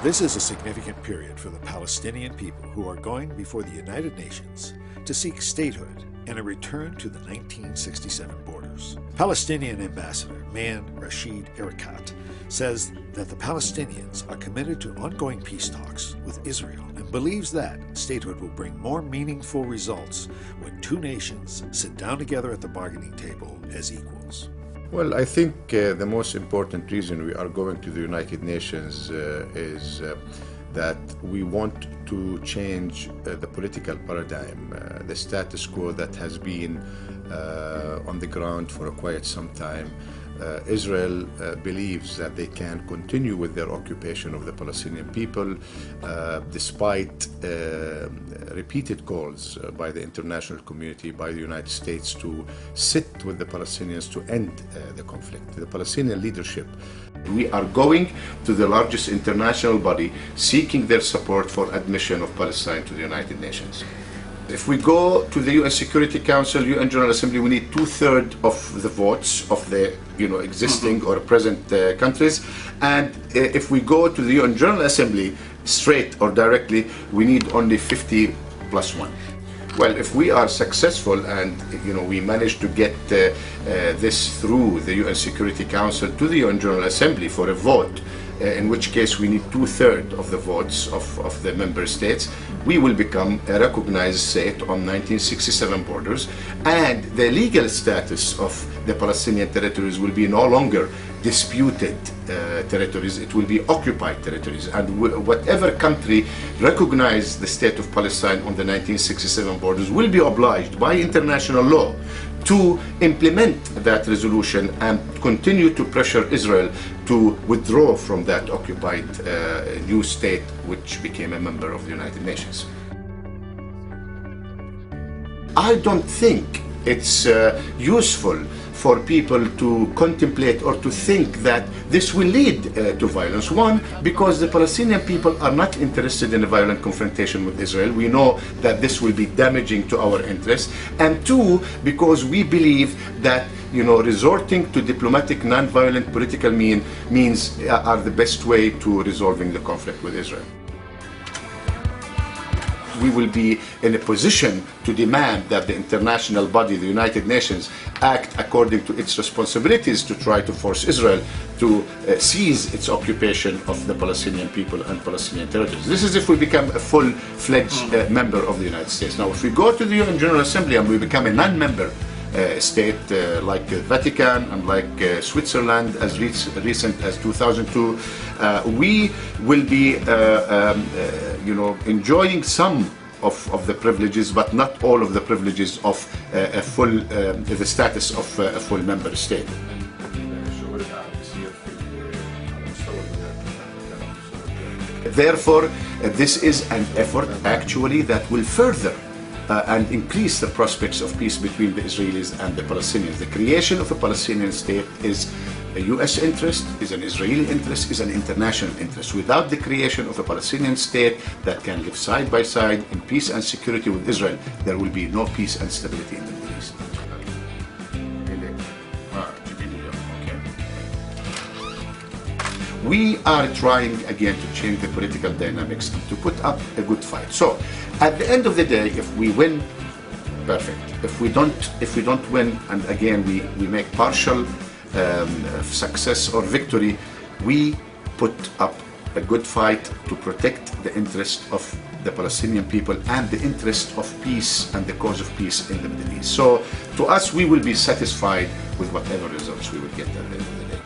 This is a significant period for the Palestinian people who are going before the United Nations to seek statehood and a return to the 1967 borders. Palestinian Ambassador Maen Rashid Areikat says that the Palestinians are committed to ongoing peace talks with Israel and believes that statehood will bring more meaningful results when two nations sit down together at the bargaining table as equals. Well, I think the most important reason we are going to the United Nations is that we want to change the political paradigm, the status quo that has been on the ground for quite some time. Israel believes that they can continue with their occupation of the Palestinian people despite repeated calls by the international community, by the United States to sit with the Palestinians to end the conflict. The Palestinian leadership. We are going to the largest international body seeking their support for admission of Palestine to the United Nations. If we go to the UN Security Council, UN General Assembly, we need 2/3 of the votes of the existing or present countries. And if we go to the UN General Assembly straight or directly, we need only 50 plus 1. Well, if we are successful and we manage to get this through the UN Security Council to the UN General Assembly for a vote, in which case we need 2/3 of the votes of the member states, we will become a recognized state on 1967 borders, and the legal status of the Palestinian territories will be no longer disputed territories, it will be occupied territories. And whatever country recognizes the state of Palestine on the 1967 borders will be obliged by international law to implement that resolution and continue to pressure Israel to withdraw from that occupied new state which became a member of the United Nations. I don't think it's useful for people to contemplate or to think that this will lead to violence. One, because the Palestinian people are not interested in a violent confrontation with Israel. We know that this will be damaging to our interests. And two, because we believe that resorting to diplomatic, non-violent political means are the best way to resolving the conflict with Israel. We will be in a position to demand that the international body, the United Nations, act according to its responsibilities to try to force Israel to cease its occupation of the Palestinian people and Palestinian territories. This is if we become a full-fledged member of the United States. Now, if we go to the UN General Assembly and we become a non-member state like the Vatican and like Switzerland as recent as 2002, we will be enjoying some of the privileges, but not all of the privileges of the status of a full member state. Therefore, this is an effort actually that will further and increase the prospects of peace between the Israelis and the Palestinians. The creation of a Palestinian state is a U.S. interest, is an Israeli interest, is an international interest. Without the creation of a Palestinian state that can live side by side in peace and security with Israel, there will be no peace and stability in the Middle East. We are trying again to change the political dynamics and to put up a good fight. So, at the end of the day, if we win, perfect. If we don't win, and again we make partial success or victory, we put up a good fight to protect the interest of the Palestinian people and the interest of peace and the cause of peace in the Middle East. So, to us, we will be satisfied with whatever results we will get at the end of the day.